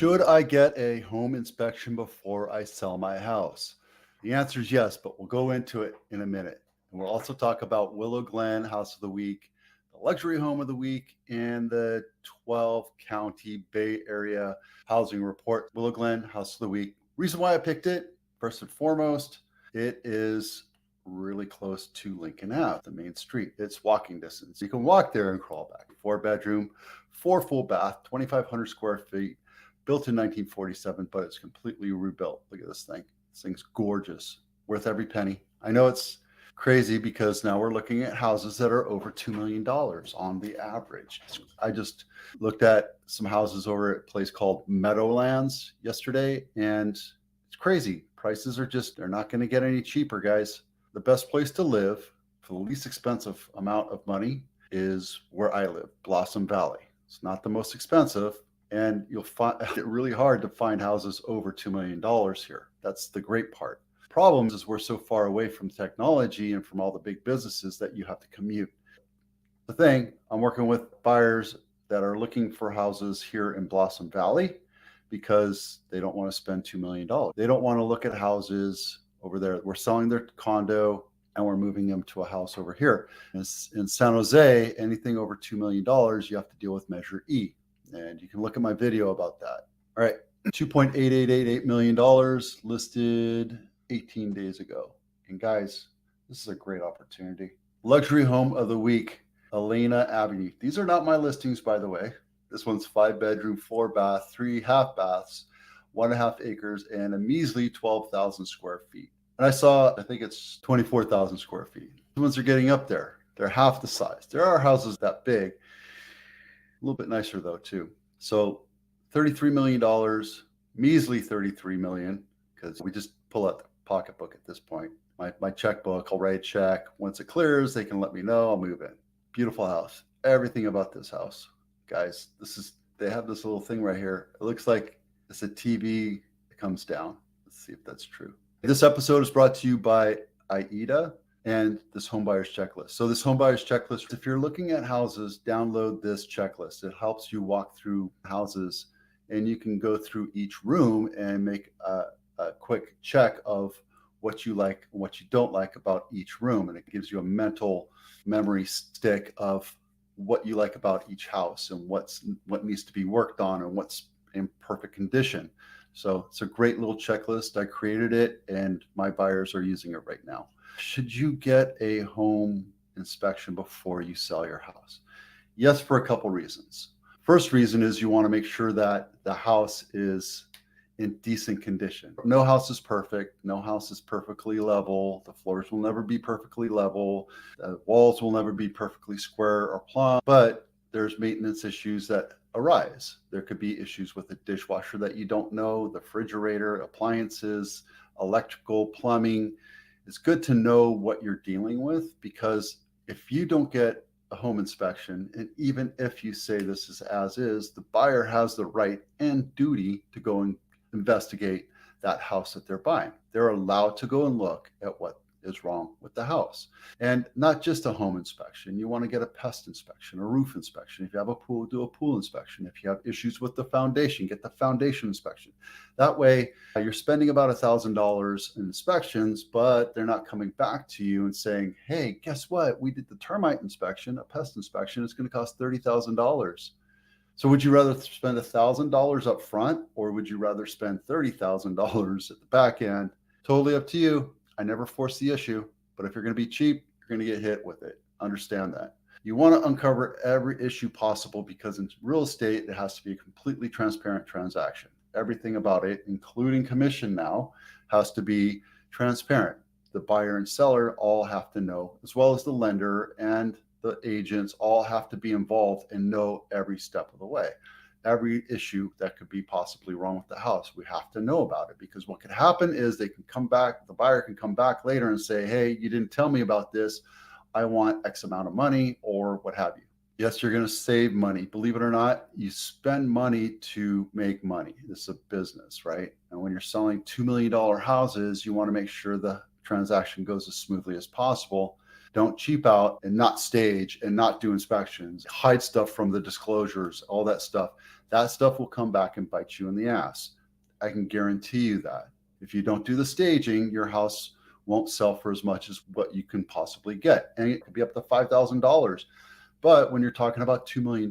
Should I get a home inspection before I sell my house? The answer is yes, but we'll go into it in a minute. And we'll also talk about Willow Glen House of the Week, the Luxury Home of the Week, and the 12 County Bay Area Housing Report. Willow Glen House of the Week. Reason why I picked it, first and foremost, it is really close to Lincoln Ave, the main street. It's walking distance. You can walk there and crawl back. 4-bedroom, 4 full bath, 2,500 square feet. Built in 1947, but it's completely rebuilt. Look at this thing. This thing's gorgeous, worth every penny. I know it's crazy because now we're looking at houses that are over $2 million on the average. I just looked at some houses over at a place called Meadowlands yesterday, and it's crazy. Prices are just, they're not going to get any cheaper, guys. The best place to live for the least expensive amount of money is where I live, Blossom Valley. It's not the most expensive. And you'll find it really hard to find houses over $2 million here. That's the great part. Problem is we're so far away from technology and from all the big businesses that you have to commute. The thing, I'm working with buyers that are looking for houses here in Blossom Valley because they don't want to spend $2 million. They don't want to look at houses over there. We're selling their condo and we're moving them to a house over here. In San Jose, anything over $2 million, you have to deal with Measure E. And you can look at my video about that. All right, $2.8888 million listed 18 days ago. And guys, this is a great opportunity. Luxury Home of the Week, Elena Avenue. These are not my listings, by the way. This one's 5-bedroom, 4-bath, 3 half baths, 1.5 acres, and a measly 12,000 square feet. And I think it's 24,000 square feet. The ones are getting up there. They're half the size. There are houses that big. A little bit nicer though too. So $33 million, measly $33 million, because we just pull out the pocketbook at this point. My checkbook, I'll write a check. Once it clears, they can let me know, I'll move in. Beautiful house. Everything about this house. Guys, they have this little thing right here. It looks like it's a TV that comes down. Let's see if that's true. This episode is brought to you by AIDA and this Homebuyers checklist. So this Homebuyers checklist, if you're looking at houses, download this checklist. It helps you walk through houses and you can go through each room and make a quick check of what you like and what you don't like about each room. And it gives you a mental memory stick of what you like about each house and what needs to be worked on and what's in perfect condition. So it's a great little checklist. I created it and my buyers are using it right now. Should you get a home inspection before you sell your house? Yes, for a couple reasons. First reason is you want to make sure that the house is in decent condition. No house is perfect. No house is perfectly level. The floors will never be perfectly level. The walls will never be perfectly square or plumb, but there's maintenance issues that arise. There could be issues with the dishwasher that you don't know, the refrigerator, appliances, electrical, plumbing. It's good to know what you're dealing with, because if you don't get a home inspection, and even if you say this is as is, the buyer has the right and duty to go and investigate that house that they're buying. They're allowed to go and look at what is wrong with the house. And not just a home inspection. You want to get a pest inspection, a roof inspection. If you have a pool, do a pool inspection. If you have issues with the foundation, get the foundation inspection. That way, you're spending about $1,000 in inspections, but they're not coming back to you and saying, hey, guess what? We did the termite inspection, a pest inspection. It's going to cost $30,000. So would you rather spend $1,000 up front, or would you rather spend $30,000 at the back end? Totally up to you. I never force the issue, but if you're going to be cheap, you're going to get hit with it. Understand that. You want to uncover every issue possible, because in real estate, it has to be a completely transparent transaction. Everything about it, including commission now, has to be transparent. The buyer and seller all have to know, as well as the lender and the agents all have to be involved and know every step of the way. Every issue that could be possibly wrong with the house, we have to know about it, because what could happen is they can come back, the buyer can come back later and say, hey, you didn't tell me about this. I want X amount of money, or what have you. Yes, you're going to save money. Believe it or not, you spend money to make money. This is a business, right? And when you're selling $2 million houses, you want to make sure the transaction goes as smoothly as possible. Don't cheap out and not stage and not do inspections, hide stuff from the disclosures, all that stuff. that stuff will come back and bite you in the ass. I can guarantee you that. If you don't do the staging, your house won't sell for as much as what you can possibly get. And it could be up to $5,000. But when you're talking about $2 million,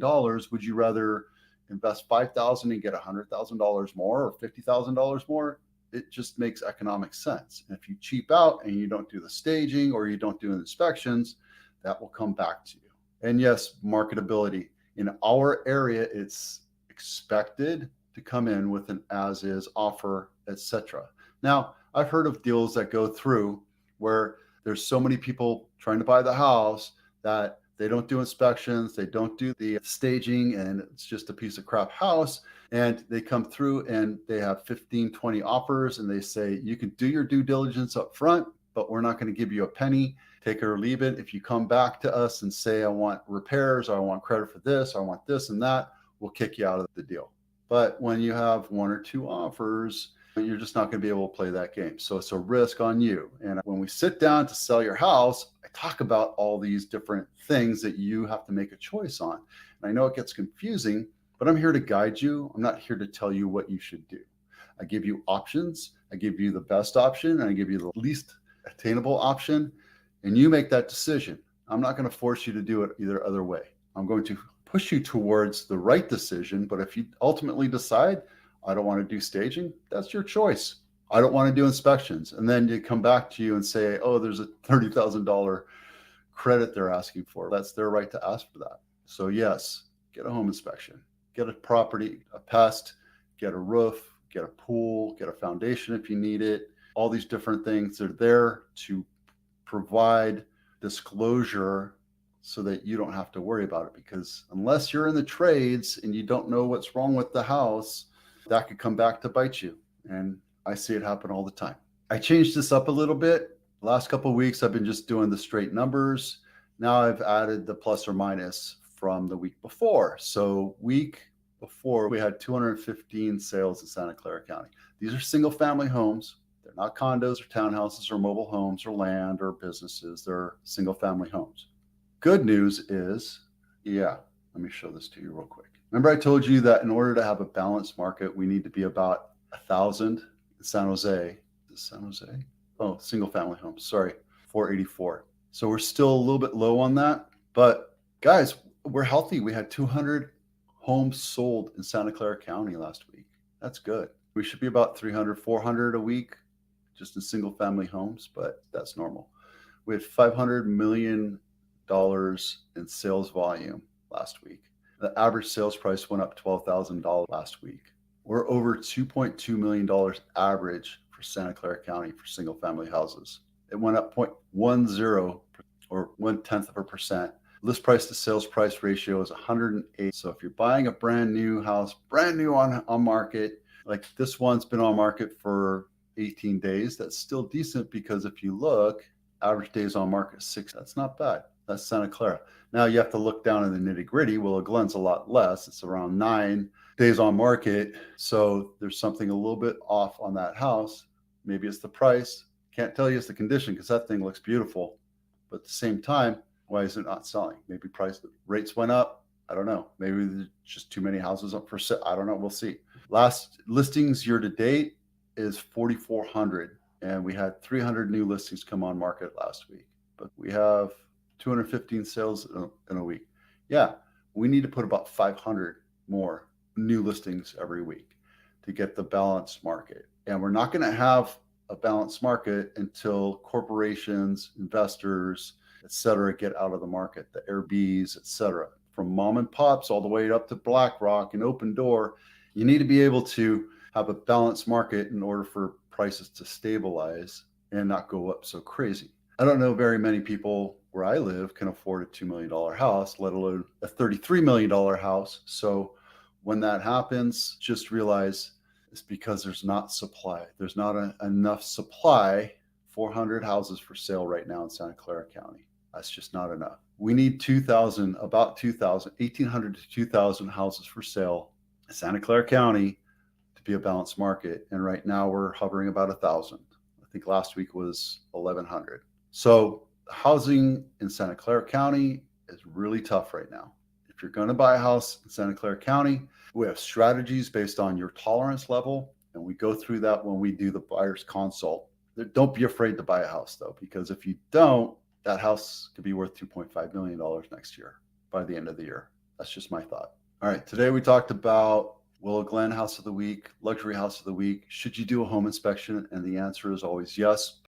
would you rather invest $5,000 and get $100,000 more or $50,000 more? It just makes economic sense. And if you cheap out and you don't do the staging or you don't do inspections, that will come back to you. And yes, marketability. In our area, it's expected to come in with an as-is offer, etc. Now, I've heard of deals that go through where there's so many people trying to buy the house that they don't do inspections, they don't do the staging, and it's just a piece of crap house. And they come through and they have 15, 20 offers, and they say, you can do your due diligence up front, but we're not going to give you a penny. Take it or leave it. If you come back to us and say, I want repairs, or I want credit for this, or I want this and that, we'll kick you out of the deal. But when you have one or two offers, you're just not going to be able to play that game. So it's a risk on you. And when we sit down to sell your house, I talk about all these different things that you have to make a choice on. And I know it gets confusing, but I'm here to guide you. I'm not here to tell you what you should do. I give you options. I give you the best option, and I give you the least attainable option, and you make that decision. I'm not going to force you to do it either other way. I'm going to push you towards the right decision, but if you ultimately decide, I don't want to do staging, that's your choice. I don't want to do inspections. And then they come back to you and say, oh, there's a $30,000 credit they're asking for. That's their right to ask for that. So yes, get a home inspection, get a property, a pest, get a roof, get a pool, get a foundation if you need it. All these different things are there to provide disclosure so that you don't have to worry about it. Because unless you're in the trades and you don't know what's wrong with the house, that could come back to bite you. And I see it happen all the time. I changed this up a little bit. The last couple of weeks, I've been just doing the straight numbers. Now I've added the plus or minus from the week before. So week before, we had 215 sales in Santa Clara County. These are single family homes. They're not condos or townhouses or mobile homes or land or businesses. They're single family homes. Good news is, let me show this to you real quick. Remember I told you that in order to have a balanced market, we need to be about 1,000 in San Jose. Is San Jose? Oh, single family homes, sorry, 484. So we're still a little bit low on that. But guys, we're healthy. We had 200 homes sold in Santa Clara County last week. That's good. We should be about 300, 400 a week just in single family homes, but that's normal. We had $500 million in sales volume last week. The average sales price went up $12,000 last week. We're over $2.2 million average for Santa Clara County for single family houses. It went up 0.10 or 0.1%. List price to sales price ratio is 108. So if you're buying a brand new house, brand new on market, like this one's been on market for 18 days, that's still decent, because if you look, average days on market 6. That's not bad. That's Santa Clara. Now you have to look down in the nitty gritty. Willow Glen's a lot less. It's around 9 days on market. So there's something a little bit off on that house. Maybe it's the price. Can't tell you it's the condition, because that thing looks beautiful. But at the same time, why is it not selling? Maybe rates went up. I don't know. Maybe there's just too many houses up for sale. I don't know. We'll see. Last listings year to date is 4,400. And we had 300 new listings come on market last week. But we have 215 sales in a week. Yeah, we need to put about 500 more new listings every week to get the balanced market. And we're not going to have a balanced market until corporations, investors, et cetera, get out of the market, the Airbnbs, et cetera. From mom and pops all the way up to BlackRock and Open Door, you need to be able to have a balanced market in order for prices to stabilize and not go up so crazy. I don't know very many people where I live can afford a $2 million house, let alone a $33 million house. So when that happens, just realize it's because there's not supply. There's not enough supply. 400 houses for sale right now in Santa Clara County. That's just not enough. We need 1,800 to 2,000 houses for sale in Santa Clara County to be a balanced market. And right now we're hovering about 1,000. I think last week was 1,100. So housing in Santa Clara County is really tough right now. If If you're going to buy a house in Santa Clara County, we have strategies based on your tolerance level, and we go through that when we do the buyer's consult. Don't be afraid to buy a house, though, because if you don't, that house could be worth $2.5 million next year by the end of the year. That's just my thought. All right, today we talked about Willow Glen House of the Week, Luxury House of the Week. Should you do a home inspection? And the answer is always yes.